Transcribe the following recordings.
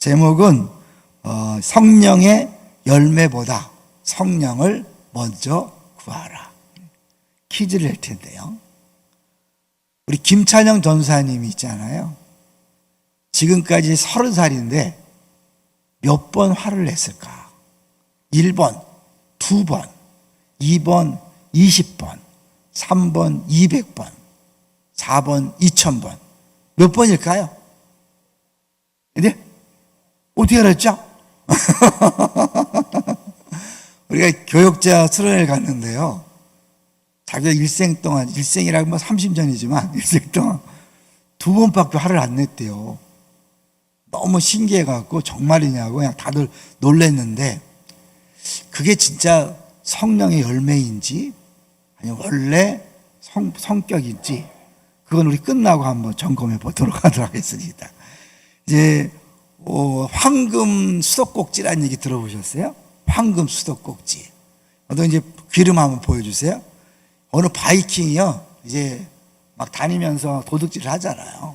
제목은 성령의 열매보다 성령을 먼저 구하라. 퀴즈를 낼 텐데요. 우리 김찬영 전사님이 있잖아요. 지금까지 30살인데 몇 번 화를 냈을까? 1번, 2번, 2번, 20번, 3번, 200번, 4번, 2000번. 몇 번일까요? 근데 어떻게 알았죠? 우리가 교역자 수련회를 갔는데요. 자기가 일생 동안, 일생이라고 뭐 30년이지만 일생 동안 2번밖에 화를 안 냈대요. 너무 신기해갖고 정말이냐고 그냥 다들 놀랬는데, 그게 진짜 성령의 열매인지 아니면 원래 성격인지 그건 우리 끝나고 한번 점검해 보도록 하도록 하겠습니다. 이제 황금 수도꼭지라는 얘기 들어보셨어요? 황금 수도꼭지. 어떤 이제 기름 한번 보여주세요. 어느 바이킹이요, 이제 막 다니면서 도둑질을 하잖아요.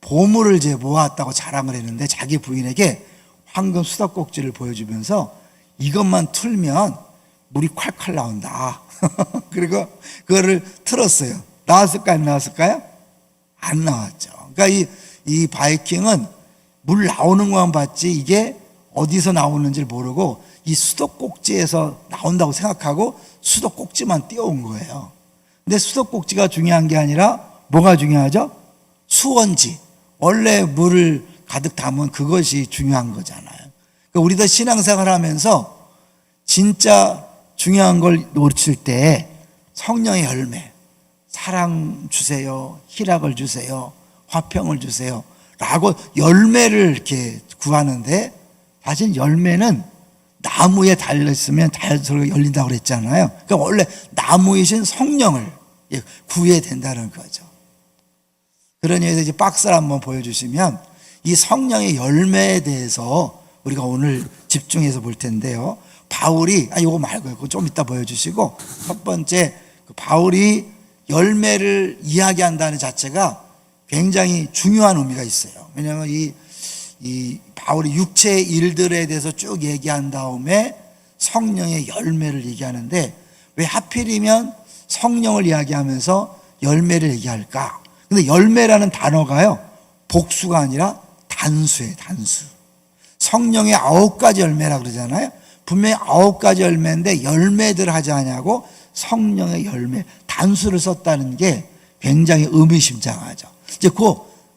보물을 이제 모았다고 자랑을 했는데 자기 부인에게 황금 수도꼭지를 보여주면서 이것만 틀면 물이 콸콸 나온다. 그리고 그거를 틀었어요. 나왔을까요? 안 나왔을까요? 안 나왔죠. 그러니까 이 바이킹은 물 나오는 것만 봤지 이게 어디서 나오는지를 모르고 이 수도꼭지에서 나온다고 생각하고 수도꼭지만 띄워온 거예요. 근데 수도꼭지가 중요한 게 아니라 뭐가 중요하죠? 수원지. 원래 물을 가득 담은 그것이 중요한 거잖아요. 그러니까 우리도 신앙생활 하면서 진짜 중요한 걸 놓칠 때 성령의 열매, 사랑 주세요, 희락을 주세요, 화평을 주세요 라고 열매를 이렇게 구하는데, 사실 열매는 나무에 달렸으면 자연스럽게 열린다고 그랬잖아요. 그러니까 원래 나무이신 성령을 구해야 된다는 거죠. 그러니 이제 박스를 한번 보여주시면 이 성령의 열매에 대해서 우리가 오늘 집중해서 볼 텐데요. 바울이, 이거 말고요. 그거 좀 이따 보여주시고, 첫 번째, 바울이 열매를 이야기한다는 자체가 굉장히 중요한 의미가 있어요. 왜냐하면 이 바울이 육체의 일들에 대해서 쭉 얘기한 다음에 성령의 열매를 얘기하는데, 왜 하필이면 성령을 이야기하면서 열매를 얘기할까? 근데 열매라는 단어가요, 복수가 아니라 단수예요, 단수. 성령의 9가지 열매라 그러잖아요. 분명히 9가지 열매인데 열매들 하지 않냐고 성령의 열매, 단수를 썼다는 게 굉장히 의미심장하죠. 이제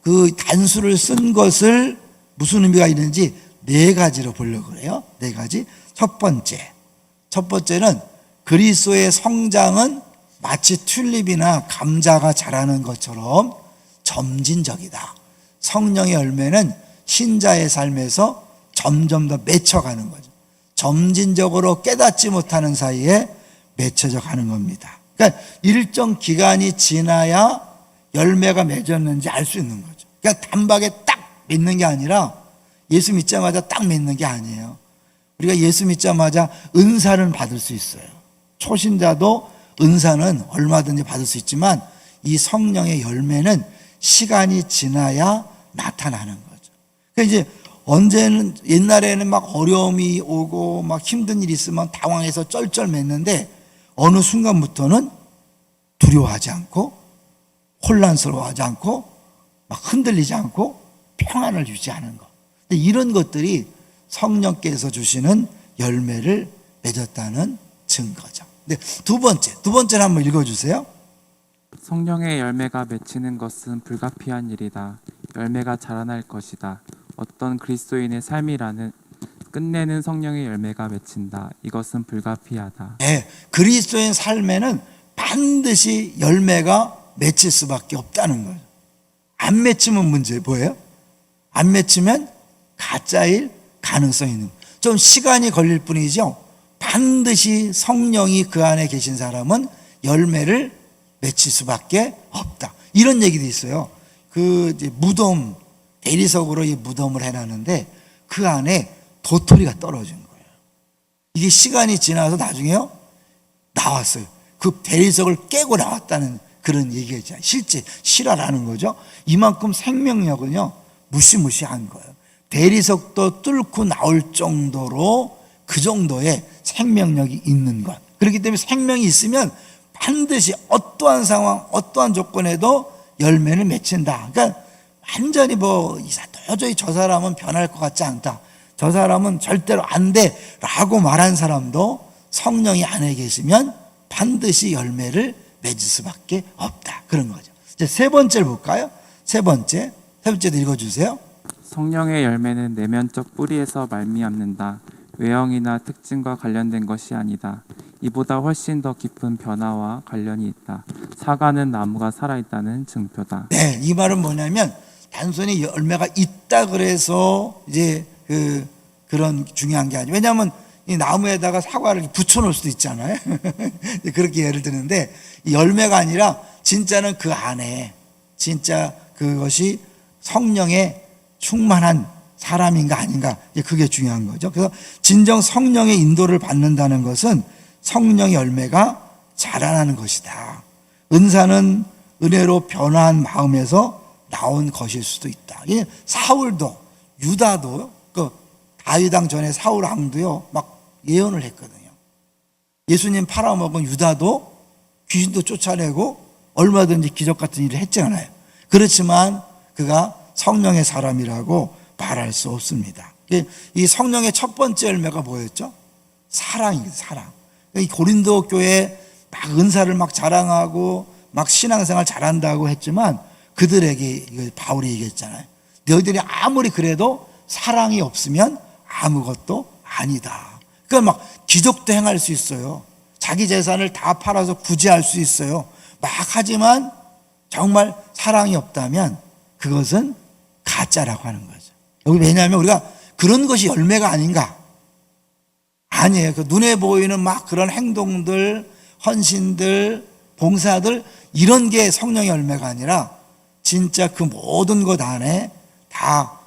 그 단수를 쓴 것을 무슨 의미가 있는지 4가지로 보려고 그래요. 4가지. 첫 번째는 그리스도의 성장은 마치 튤립이나 감자가 자라는 것처럼 점진적이다. 성령의 열매는 신자의 삶에서 점점 더 맺혀가는 거죠. 점진적으로 깨닫지 못하는 사이에 맺혀져 가는 겁니다. 그러니까 일정 기간이 지나야 열매가 맺었는지 알 수 있는 거죠. 그러니까 단박에 딱 맺는 게 아니라 예수 믿자마자 딱 맺는 게 아니에요. 우리가 예수 믿자마자 은사는 받을 수 있어요. 초신자도 은사는 얼마든지 받을 수 있지만 이 성령의 열매는 시간이 지나야 나타나는 거죠. 그러니까 이제 언제는, 옛날에는 막 어려움이 오고 막 힘든 일이 있으면 당황해서 쩔쩔 맸는데 어느 순간부터는 두려워하지 않고 혼란스러워하지 않고 막 흔들리지 않고 평안을 유지하는 것. 근데 이런 것들이 성령께서 주시는 열매를 맺었다는 증거죠. 근데 두 번째를 한번 읽어주세요. 성령의 열매가 맺히는 것은 불가피한 일이다. 열매가 자라날 것이다. 어떤 그리스도인의 삶이라는 끝내는 성령의 열매가 맺힌다. 이것은 불가피하다. 네, 그리스도인 삶에는 반드시 열매가 맺힐 수밖에 없다는 거예요. 안 맺히면 문제 뭐예요? 안 맺히면 가짜일 가능성이 있는 거예요. 좀 시간이 걸릴 뿐이죠. 반드시 성령이 그 안에 계신 사람은 열매를 맺힐 수밖에 없다. 이런 얘기도 있어요. 그 이제 무덤, 대리석으로 이 무덤을 해놨는데 그 안에 도토리가 떨어진 거예요. 이게 시간이 지나서 나중에요 나왔어요. 그 대리석을 깨고 나왔다는 그런 얘기가 있잖아요. 실제 실화라는 거죠. 이만큼 생명력은요 무시무시한 거예요. 대리석도 뚫고 나올 정도로 그 정도의 생명력이 있는 것. 그렇기 때문에 생명이 있으면 반드시 어떠한 상황, 어떠한 조건에도 열매를 맺힌다. 그러니까 완전히 도저히 저 사람은 변할 것 같지 않다, 저 사람은 절대로 안 돼 라고 말한 사람도 성령이 안에 계시면 반드시 열매를 맺을 수밖에 없다, 그런 거죠. 이제 세 번째를 볼까요? 세 번째도 읽어주세요. 성령의 열매는 내면적 뿌리에서 말미암는다. 외형이나 특징과 관련된 것이 아니다. 이보다 훨씬 더 깊은 변화와 관련이 있다. 사과는 나무가 살아있다는 증표다. 네, 이 말은 뭐냐면 단순히 열매가 있다 그래서 이제 그런 중요한 게 아니에요. 왜냐하면 이 나무에다가 사과를 붙여놓을 수도 있잖아요. 그렇게 예를 드는데 이 열매가 아니라 진짜는 그 안에 진짜 그것이 성령의 충만한 사람인가 아닌가, 그게 중요한 거죠. 그래서 진정 성령의 인도를 받는다는 것은 성령의 열매가 자라나는 것이다. 은사는 은혜로 변화한 마음에서 나온 것일 수도 있다. 사울도, 유다도, 다윗 왕 전에 사울 왕도요 막 예언을 했거든요. 예수님 팔아먹은 유다도 귀신도 쫓아내고 얼마든지 기적 같은 일을 했잖아요. 그렇지만 그가 성령의 사람이라고 말할 수 없습니다. 이 성령의 첫 번째 열매가 뭐였죠? 사랑이에요. 사랑. 이 고린도 교회 막 은사를 막 자랑하고 막 신앙생활 잘한다고 했지만 그들에게 바울이 얘기했잖아요. 너희들이 아무리 그래도 사랑이 없으면 아무것도 아니다. 그러니까 막 기적도 행할 수 있어요. 자기 재산을 다 팔아서 구제할 수 있어요. 막 하지만 정말 사랑이 없다면 그것은 가짜라고 하는 거죠. 여기 왜냐하면 우리가 그런 것이 열매가 아닌가? 아니에요. 그 눈에 보이는 막 그런 행동들, 헌신들, 봉사들, 이런 게 성령의 열매가 아니라 진짜 그 모든 것 안에 다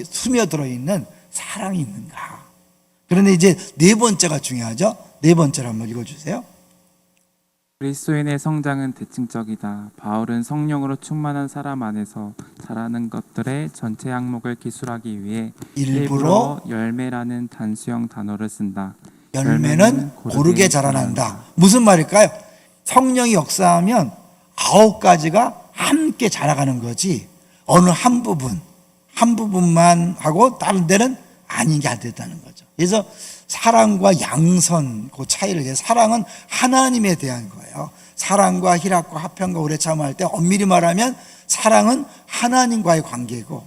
스며들어 있는 사랑이 있는가. 그런데 이제 네 번째가 중요하죠. 네 번째를 한번 읽어주세요. 그리스도인의 성장은 대칭적이다. 바울은 성령으로 충만한 사람 안에서 자라는 것들의 전체 항목을 기술하기 위해 일부러 열매라는 단수형 단어를 쓴다. 열매는 고르게 자라난다. 무슨 말일까요? 성령이 역사하면 9가지가 함께 자라가는 거지 어느 한 부분만 하고 다른 데는 아닌 게 안 됐다는 거죠. 그래서 사랑과 양선, 그 차이를, 사랑은 하나님에 대한 거예요. 사랑과 희락과 화평과 오래 참아할 때 엄밀히 말하면 사랑은 하나님과의 관계고,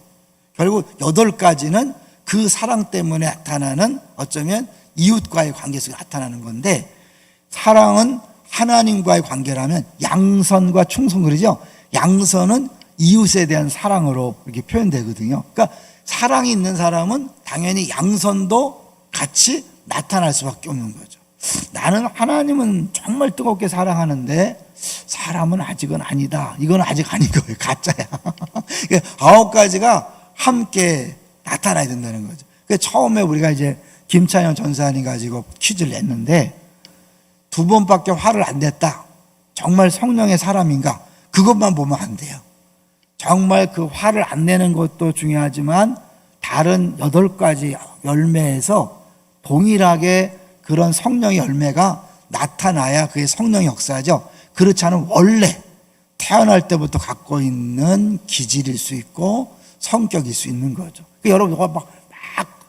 결국 8가지는 그 사랑 때문에 나타나는 어쩌면 이웃과의 관계 속에 나타나는 건데, 사랑은 하나님과의 관계라면 양선과 충성, 그러죠? 양선은 이웃에 대한 사랑으로 이렇게 표현되거든요. 그러니까 사랑이 있는 사람은 당연히 양선도 같이 나타날 수밖에 없는 거죠. 나는 하나님은 정말 뜨겁게 사랑하는데 사람은 아직은 아니다. 이건 아직 아닌 거예요. 가짜야. 9가지가 함께 나타나야 된다는 거죠. 처음에 우리가 이제 김찬영 전사님 가지고 퀴즈를 냈는데 2번밖에 화를 안 냈다. 정말 성령의 사람인가? 그것만 보면 안 돼요. 정말 그 화를 안 내는 것도 중요하지만 다른 8가지 열매에서 동일하게 그런 성령의 열매가 나타나야 그게 성령의 역사죠. 그렇지 않으면 원래 태어날 때부터 갖고 있는 기질일 수 있고 성격일 수 있는 거죠. 그러니까 여러분 막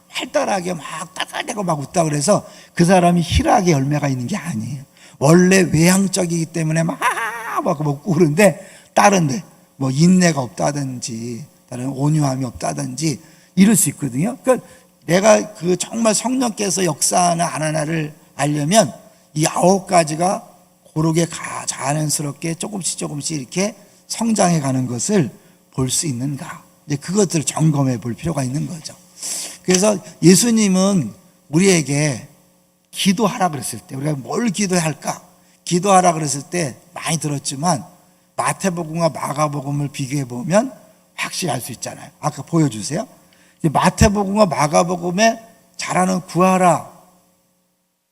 활달하게 막 따뜻하고 막 웃다 그래서 그 사람이 희락의 열매가 있는 게 아니에요. 원래 외향적이기 때문에 막 웃고 그러는데 다른데 뭐 인내가 없다든지 다른 온유함이 없다든지 이럴 수 있거든요. 그러니까 내가 그 정말 성령께서 역사하는 하나를 알려면 이 9가지가 고르게 자연스럽게 조금씩 이렇게 성장해 가는 것을 볼 수 있는가. 이제 그것들을 점검해 볼 필요가 있는 거죠. 그래서 예수님은 우리에게 기도하라 그랬을 때 우리가 뭘 기도해야 할까? 기도하라 그랬을 때 많이 들었지만 마태복음과 마가복음을 비교해 보면 확실히 알 수 있잖아요. 아까 보여주세요. 마태복음과 마가복음에 잘하는 구하라,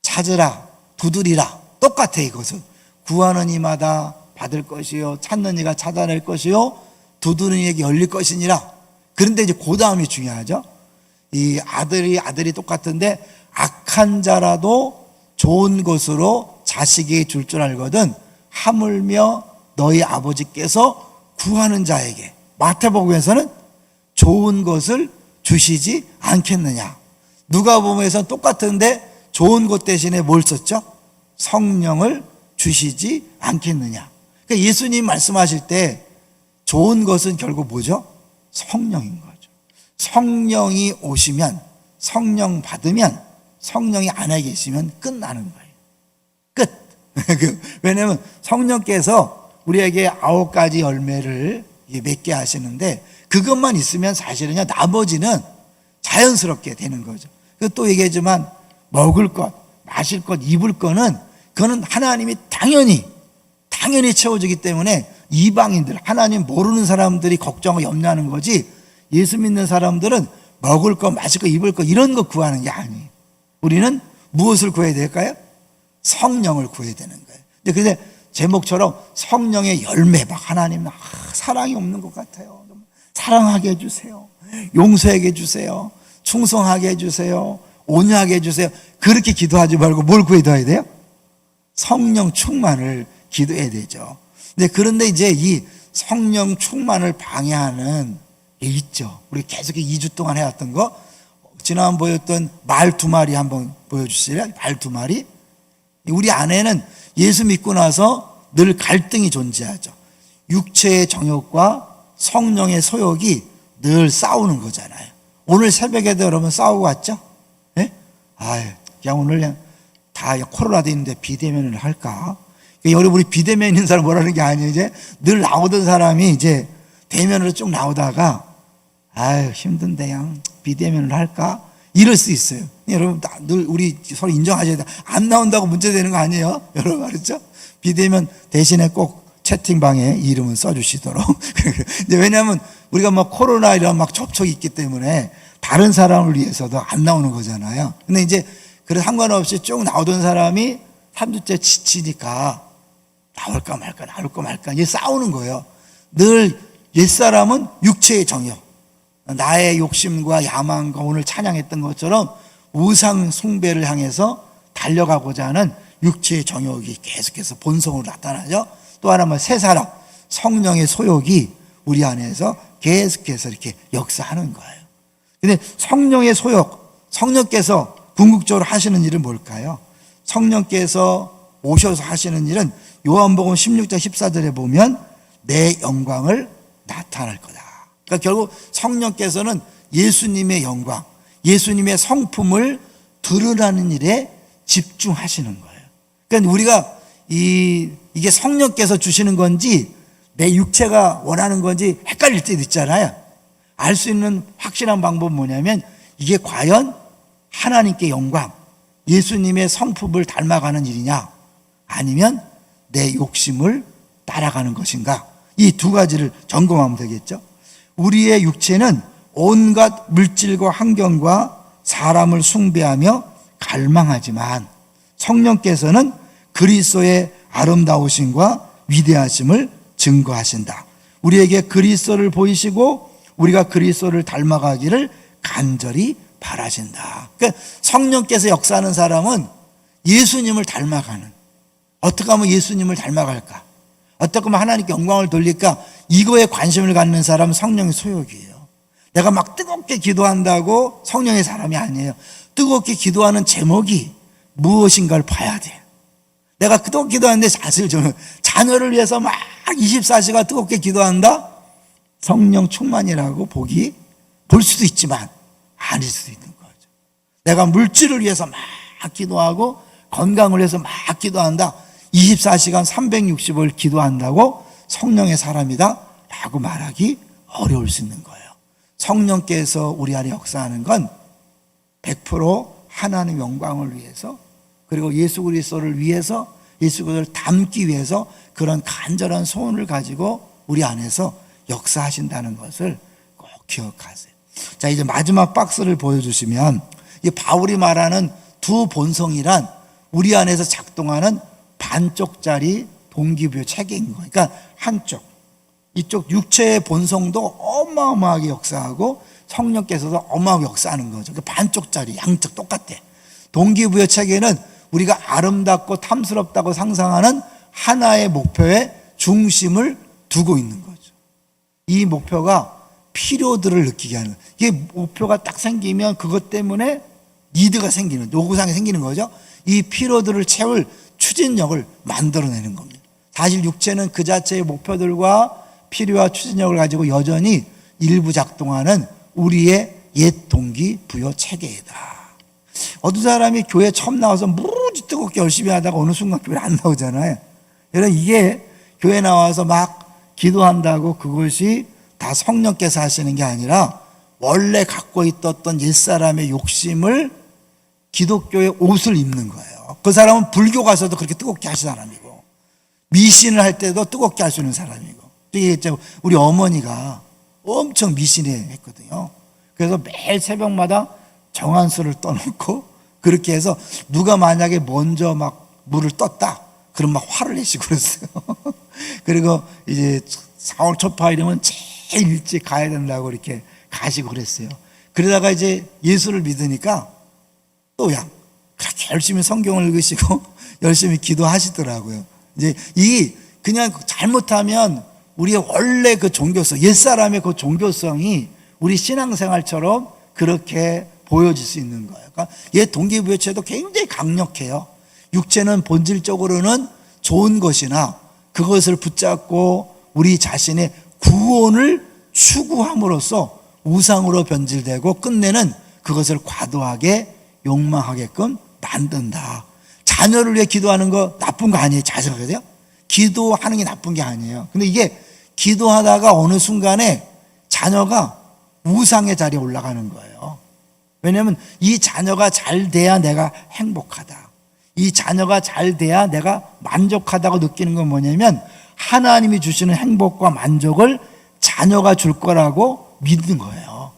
찾으라, 두드리라 똑같아. 이것은 구하는 이마다 받을 것이요, 찾는 이가 찾아낼 것이요, 두드리는 이에게 열릴 것이니라. 그런데 이제 그 다음이 중요하죠. 이 아들이 똑같은데 악한 자라도 좋은 것으로 자식에게 줄 줄 알거든 하물며 너희 아버지께서 구하는 자에게 마태복음에서는 좋은 것을 주시지 않겠느냐. 누가복음에서는 똑같은데 좋은 것 대신에 뭘 썼죠? 성령을 주시지 않겠느냐. 그러니까 예수님 말씀하실 때 좋은 것은 결국 뭐죠? 성령인 거죠. 성령이 오시면, 성령 받으면, 성령이 안에 계시면 끝나는 거예요. 끝. 왜냐하면 성령께서 우리에게 9가지 열매를 맺게 하시는데 그것만 있으면 사실은요 나머지는 자연스럽게 되는 거죠. 또 얘기하지만 먹을 것, 마실 것, 입을 거는 그거는 하나님이 당연히 채워주기 때문에 이방인들, 하나님 모르는 사람들이 걱정하고 염려하는 거지 예수 믿는 사람들은 먹을 거, 마실 거, 입을 거 이런 거 구하는 게 아니에요. 우리는 무엇을 구해야 될까요? 성령을 구해야 되는 거예요. 근데 제목처럼 성령의 열매, 막 하나님 사랑이 없는 것 같아요. 사랑하게 해주세요. 용서하게 해주세요. 충성하게 해주세요. 온유하게 해주세요. 그렇게 기도하지 말고 뭘 구해야 돼요? 성령 충만을 기도해야 되죠. 그런데 이제 이 성령 충만을 방해하는 게 있죠. 우리 계속 2주 동안 해왔던 거, 지난 보였던 말 2마리 한번 보여주실래요? 말 2마리. 우리 안에는 예수 믿고 나서 늘 갈등이 존재하죠. 육체의 정욕과 성령의 소욕이 늘 싸우는 거잖아요. 오늘 새벽에도 여러분 싸우고 왔죠? 예? 그냥 오늘 그냥 다 코로나도 있는데 비대면을 할까? 여러분 우리 비대면 있는 사람 뭐라는 게 아니에요. 이제 늘 나오던 사람이 이제 대면으로 쭉 나오다가 힘든데 그냥 비대면을 할까? 이럴 수 있어요. 여러분 늘 우리 서로 인정하셔야 돼요. 안 나온다고 문제되는 거 아니에요? 여러분 알았죠? 비대면 대신에 꼭 채팅방에 이름은 써주시도록. 왜냐하면 우리가 코로나 이런 접촉이 있기 때문에 다른 사람을 위해서도 안 나오는 거잖아요. 근데 이제 그래서 상관없이 쭉 나오던 사람이 3주째 지치니까 나올까 말까 이제 싸우는 거예요. 늘 옛사람은 육체의 정욕, 나의 욕심과 야망과 오늘 찬양했던 것처럼 우상 숭배를 향해서 달려가고자 하는 육체의 정욕이 계속해서 본성으로 나타나죠. 또 하나는 새 사람, 성령의 소욕이 우리 안에서 계속해서 이렇게 역사하는 거예요. 근데 성령의 소욕, 성령께서 궁극적으로 하시는 일은 뭘까요? 성령께서 오셔서 하시는 일은 요한복음 16장 14절에 보면 내 영광을 나타날 거다. 그러니까 결국 성령께서는 예수님의 영광, 예수님의 성품을 드러나는 일에 집중하시는 거예요. 그러니까 우리가 이게 성령께서 주시는 건지 내 육체가 원하는 건지 헷갈릴 때도 있잖아요. 알 수 있는 확실한 방법은 뭐냐면 이게 과연 하나님께 영광, 예수님의 성품을 닮아가는 일이냐 아니면 내 욕심을 따라가는 것인가, 이 2가지를 점검하면 되겠죠. 우리의 육체는 온갖 물질과 환경과 사람을 숭배하며 갈망하지만 성령께서는 그리스도의 아름다우심과 위대하심을 증거하신다. 우리에게 그리스도를 보이시고 우리가 그리스도를 닮아가기를 간절히 바라신다. 그러니까 성령께서 역사하는 사람은 예수님을 닮아가는, 어떻게 하면 예수님을 닮아갈까, 어떻게 하면 하나님께 영광을 돌릴까, 이거에 관심을 갖는 사람은 성령의 소욕이에요. 내가 막 뜨겁게 기도한다고 성령의 사람이 아니에요. 뜨겁게 기도하는 제목이 무엇인가를 봐야 돼. 내가 뜨겁게 기도하는데 사실 저는 자녀를 위해서 막 24시간 뜨겁게 기도한다? 성령 충만이라고 볼 수도 있지만 아닐 수도 있는 거죠. 내가 물질을 위해서 막 기도하고 건강을 위해서 막 기도한다, 24시간 360을 기도한다고 성령의 사람이다 라고 말하기 어려울 수 있는 거예요. 성령께서 우리 안에 역사하는 건 100% 하나님 영광을 위해서, 그리고 예수 그리스도를 위해서, 예수 그리스도를 닮기 위해서 그런 간절한 소원을 가지고 우리 안에서 역사하신다는 것을 꼭 기억하세요. 자, 이제 마지막 박스를 보여주시면 이 바울이 말하는 2 본성이란 우리 안에서 작동하는 반쪽짜리 동기부여 체계인 거예요. 그러니까 한쪽, 이쪽 육체의 본성도 어마어마하게 역사하고 성령께서도 어마어마하게 역사하는 거죠. 그 반쪽짜리 양쪽 똑같아. 동기부여 체계는 우리가 아름답고 탐스럽다고 상상하는 하나의 목표에 중심을 두고 있는 거죠. 이 목표가 필요들을 느끼게 하는, 이게 목표가 딱 생기면 그것 때문에 니드가 생기는, 요구사항이 생기는 거죠. 이 필요들을 채울 추진력을 만들어내는 겁니다. 사실 육체는 그 자체의 목표들과 필요와 추진력을 가지고 여전히 일부 작동하는 우리의 옛 동기부여 체계이다. 어떤 사람이 교회 처음 나와서 무지 뜨겁게 열심히 하다가 어느 순간 교회 안 나오잖아요. 여러분, 이게 교회 나와서 막 기도한다고 그것이 다 성령께서 하시는 게 아니라 원래 갖고 있었던 옛사람의 욕심을 기독교의 옷을 입는 거예요. 그 사람은 불교 가서도 그렇게 뜨겁게 하신 사람이고, 미신을 할 때도 뜨겁게 할 수 있는 사람이고. 우리 어머니가 엄청 미신에 했거든요. 그래서 매일 새벽마다 정한수를 떠놓고 그렇게 해서 누가 만약에 먼저 막 물을 떴다 그럼 막 화를 내시고 그랬어요. 그리고 이제 4월 초파일이면 제일 일찍 가야 된다고 이렇게 가시고 그랬어요. 그러다가 이제 예수를 믿으니까 또 그렇게 열심히 성경을 읽으시고 열심히 기도하시더라고요. 이제 이 그냥 잘못하면 우리의 원래 그 종교성, 옛사람의 그 종교성이 우리 신앙생활처럼 그렇게 보여질 수 있는 거예요. 그러니까 옛 동기부여체도 굉장히 강력해요. 육체는 본질적으로는 좋은 것이나 그것을 붙잡고 우리 자신의 구원을 추구함으로써 우상으로 변질되고 끝내는 그것을 과도하게 욕망하게끔 만든다. 자녀를 위해 기도하는 거 나쁜 거 아니에요. 잘 생각하세요. 기도하는 게 나쁜 게 아니에요. 근데 이게 기도하다가 어느 순간에 자녀가 우상의 자리에 올라가는 거예요. 왜냐하면 이 자녀가 잘 돼야 내가 행복하다. 이 자녀가 잘 돼야 내가 만족하다고 느끼는 건 뭐냐면 하나님이 주시는 행복과 만족을 자녀가 줄 거라고 믿는 거예요.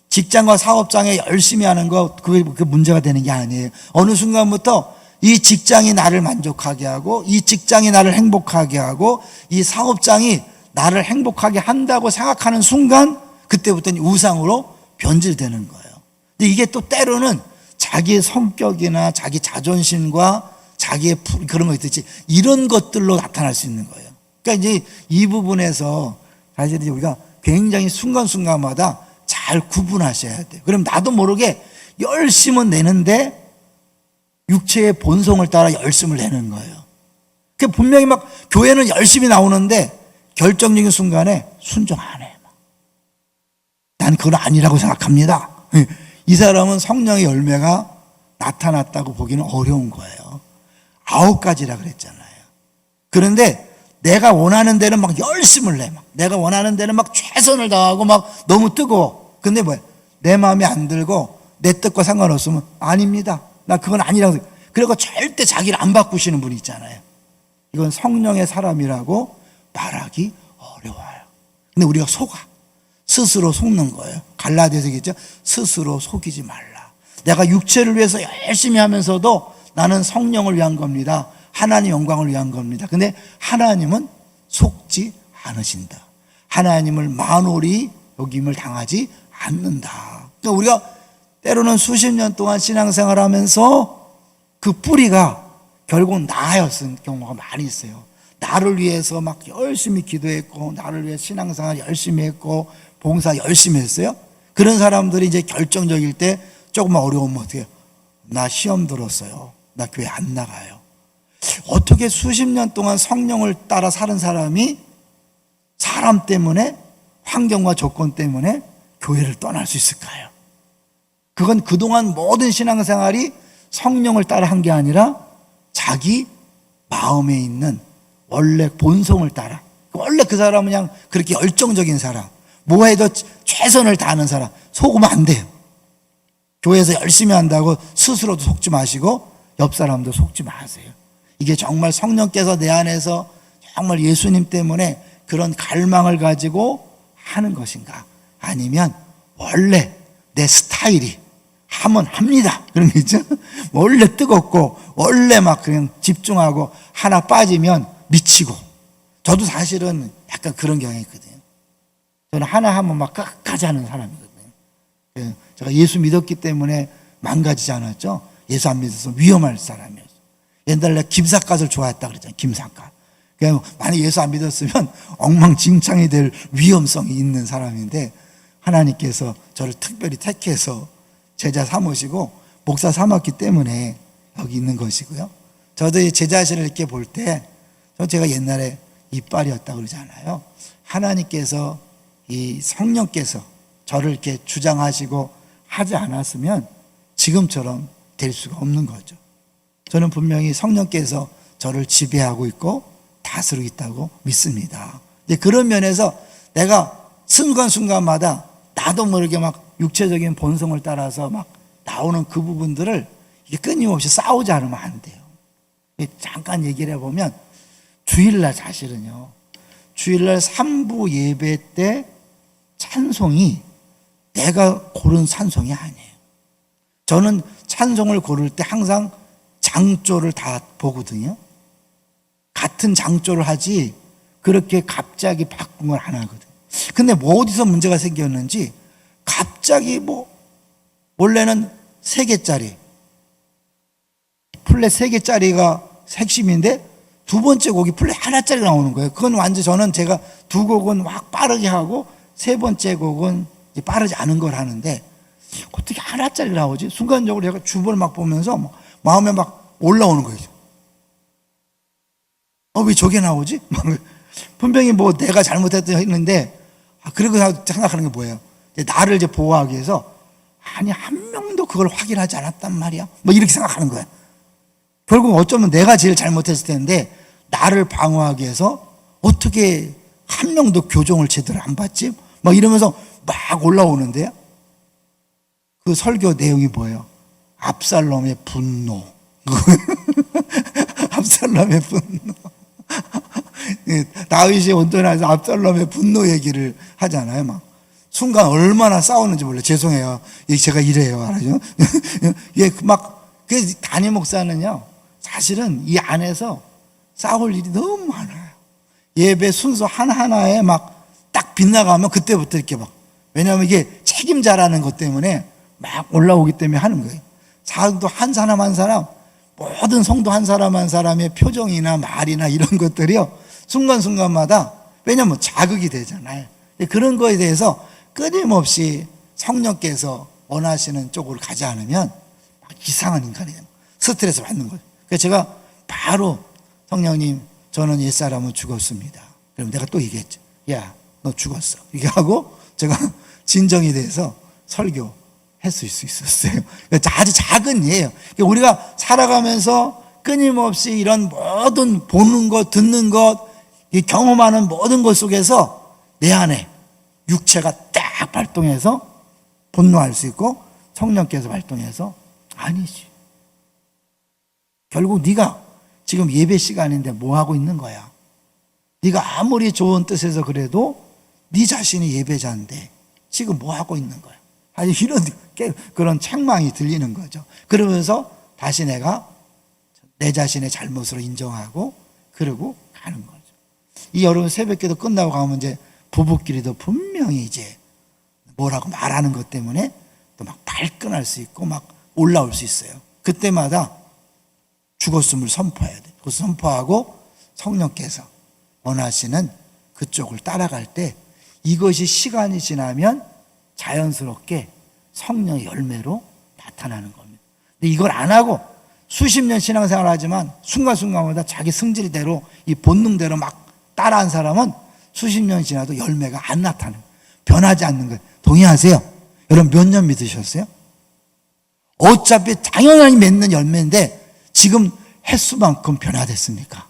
직장과 사업장에 열심히 하는 거 그게 문제가 되는 게 아니에요. 어느 순간부터 이 직장이 나를 만족하게 하고 이 직장이 나를 행복하게 하고 이 사업장이 나를 행복하게 한다고 생각하는 순간 그때부터는 우상으로 변질되는 거예요. 근데 이게 또 때로는 자기의 성격이나 자기 자존심과 자기의 그런 거 있듯이 이런 것들로 나타날 수 있는 거예요. 그러니까 이제 이 부분에서 사실 우리가 굉장히 순간순간마다 잘 구분하셔야 돼요. 그럼 나도 모르게 열심은 내는데 육체의 본성을 따라 열심을 내는 거예요. 그 분명히 막 교회는 열심히 나오는데 결정적인 순간에 순종 안 해. 난 그건 아니라고 생각합니다. 이 사람은 성령의 열매가 나타났다고 보기는 어려운 거예요. 9가지라 그랬잖아요. 그런데 내가 원하는 데는 막 열심을 내. 내가 원하는 데는 막 최선을 다하고 막 너무 뜨거워. 근데 뭐야? 내 마음에 안 들고 내 뜻과 상관없으면 아닙니다. 나 그건 아니라고. 그리고 절대 자기를 안 바꾸시는 분이 있잖아요. 이건 성령의 사람이라고 말하기 어려워요. 근데 우리가 속아. 스스로 속는 거예요. 갈라디아서 얘기했죠. 스스로 속이지 말라. 내가 육체를 위해서 열심히 하면서도 나는 성령을 위한 겁니다. 하나님 영광을 위한 겁니다. 근데 하나님은 속지 않으신다. 하나님을 만홀히 여김을 당하지 않는다. 그러니까 우리가 때로는 수십 년 동안 신앙생활 하면서 그 뿌리가 결국 나였을 경우가 많이 있어요. 나를 위해서 막 열심히 기도했고 나를 위해 신앙생활 열심히 했고 봉사 열심히 했어요. 그런 사람들이 이제 결정적일 때 조금만 어려우면 어떻게 해요? 나 시험 들었어요. 나 교회 안 나가요. 어떻게 수십 년 동안 성령을 따라 사는 사람이 사람 때문에 환경과 조건 때문에 교회를 떠날 수 있을까요? 그건 그동안 모든 신앙생활이 성령을 따라 한 게 아니라 자기 마음에 있는 원래 본성을 따라. 원래 그 사람은 그냥 그렇게 열정적인 사람, 뭐 해도 최선을 다하는 사람, 속으면 안 돼요. 교회에서 열심히 한다고 스스로도 속지 마시고 옆 사람도 속지 마세요. 이게 정말 성령께서 내 안에서 정말 예수님 때문에 그런 갈망을 가지고 하는 것인가? 아니면 원래 내 스타일이 하면 합니다. 그런 거 있죠? 원래 뜨겁고 원래 막 그냥 집중하고 하나 빠지면 미치고. 저도 사실은 약간 그런 경향이 있거든요. 저는 하나 하면 막 끝까지 하는 사람이거든요. 예, 제가 예수 믿었기 때문에 망가지지 않았죠. 예수 안 믿어서 위험할 사람이었어요. 옛날에 김삿갓을 좋아했다 그랬잖아요. 김삿갓. 그냥 만약 예수 안 믿었으면 엉망진창이 될 위험성이 있는 사람인데 하나님께서 저를 특별히 택해서 제자 삼으시고 목사 삼았기 때문에 여기 있는 것이고요. 저도 제 자신을 이렇게 볼 때 제가 옛날에 이빨이었다 그러잖아요. 하나님께서 이 성령께서 저를 이렇게 주장하시고 하지 않았으면 지금처럼 될 수가 없는 거죠. 저는 분명히 성령께서 저를 지배하고 있고 다스리고 있다고 믿습니다. 그런 면에서 내가 순간순간마다 나도 모르게 막 육체적인 본성을 따라서 막 나오는 그 부분들을 이게 끊임없이 싸우지 않으면 안 돼요. 잠깐 얘기를 해보면 주일날 사실은요. 주일날 3부 예배 때 찬송이 내가 고른 찬송이 아니에요. 저는 찬송을 고를 때 항상 장조를 다 보거든요. 같은 장조를 하지 그렇게 갑자기 바꾼 걸 안 하거든요. 근데 뭐 어디서 문제가 생겼는지 갑자기 원래는 3개짜리 플랫 3개짜리가 핵심인데 두 번째 곡이 플랫 하나짜리 나오는 거예요. 그건 완전 저는 제가 두 곡은 확 빠르게 하고 세 번째 곡은 빠르지 않은 걸 하는데 어떻게 하나짜리 나오지? 순간적으로 제가 주변을 막 보면서 마음에 막 올라오는 거예요. 왜 저게 나오지? 분명히 내가 잘못했다 했는데 그리고 생각하는 게 뭐예요? 나를 이제 보호하기 위해서 아니 한 명도 그걸 확인하지 않았단 말이야. 이렇게 생각하는 거야. 결국 어쩌면 내가 제일 잘못했을 텐데 나를 방어하기 위해서 어떻게 한 명도 교정을 제대로 안 받지? 이러면서 막 올라오는데요. 그 설교 내용이 뭐예요? 압살롬의 분노. 압살롬의 분노. 다윗이 온전해서 압살롬의 분노 얘기를 하잖아요. 순간 얼마나 싸우는지 몰라요. 죄송해요. 제가 이래요. 알아요? 담임 목사는요, 사실은 이 안에서 싸울 일이 너무 많아요. 예배 순서 하나하나에 딱 빗나가면 그때부터 이렇게 왜냐하면 이게 책임자라는 것 때문에 막 올라오기 때문에 하는 거예요. 사도 한 사람 한 사람, 모든 성도 한 사람 한 사람의 표정이나 말이나 이런 것들이요, 순간순간마다, 왜냐하면 자극이 되잖아요. 그런 거에 대해서 끊임없이 성령께서 원하시는 쪽으로 가지 않으면 이상한 인간이 돼요. 스트레스 받는 거죠. 그래서 제가 바로 성령님, 저는 옛사람은 죽었습니다. 그럼 내가 또 얘기했죠. 야, 너 죽었어. 이렇게 하고 제가 진정이 돼서 설교했을 수 있었어요. 아주 작은 예예요. 우리가 살아가면서 끊임없이 이런 모든 보는 것, 듣는 것, 경험하는 모든 것 속에서 내 안에 육체가 딱 발동해서 분노할 수 있고 성령께서 발동해서 아니지. 결국 네가 지금 예배 시간인데 뭐 하고 있는 거야? 네가 아무리 좋은 뜻에서 그래도 네 자신이 예배자인데 지금 뭐 하고 있는 거야? 아니 이런 그런 책망이 들리는 거죠. 그러면서 다시 내가 내 자신의 잘못으로 인정하고 그러고 가는 거죠. 이 여러분 새벽기도 끝나고 가면 이제 부부끼리도 분명히 이제 뭐라고 말하는 것 때문에 또 막 발끈할 수 있고 막 올라올 수 있어요. 그때마다 죽었음을 선포해야 돼요. 그 선포하고 성령께서 원하시는 그쪽을 따라갈 때 이것이 시간이 지나면 자연스럽게 성령의 열매로 나타나는 겁니다. 근데 이걸 안 하고 수십 년 신앙생활을 하지만 순간순간마다 자기 승질대로 이 본능대로 막 따라한 사람은 수십 년 지나도 열매가 안 나타나요. 변하지 않는 거예요. 동의하세요? 여러분 몇 년 믿으셨어요? 어차피 당연히 맺는 열매인데 지금 횟수만큼 변화됐습니까?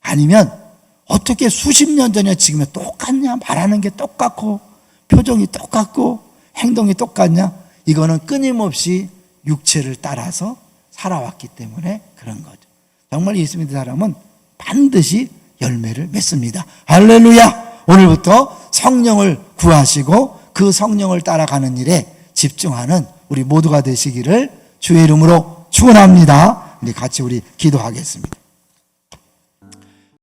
아니면 어떻게 수십 년 전에 지금에 똑같냐? 말하는 게 똑같고 표정이 똑같고 행동이 똑같냐? 이거는 끊임없이 육체를 따라서 살아왔기 때문에 그런 거죠. 정말 예수 믿는 사람은 반드시 열매를 맺습니다. 할렐루야! 오늘부터 성령을 구하시고 그 성령을 따라가는 일에 집중하는 우리 모두가 되시기를 주의 이름으로 축원합니다. 우리 같이 기도하겠습니다.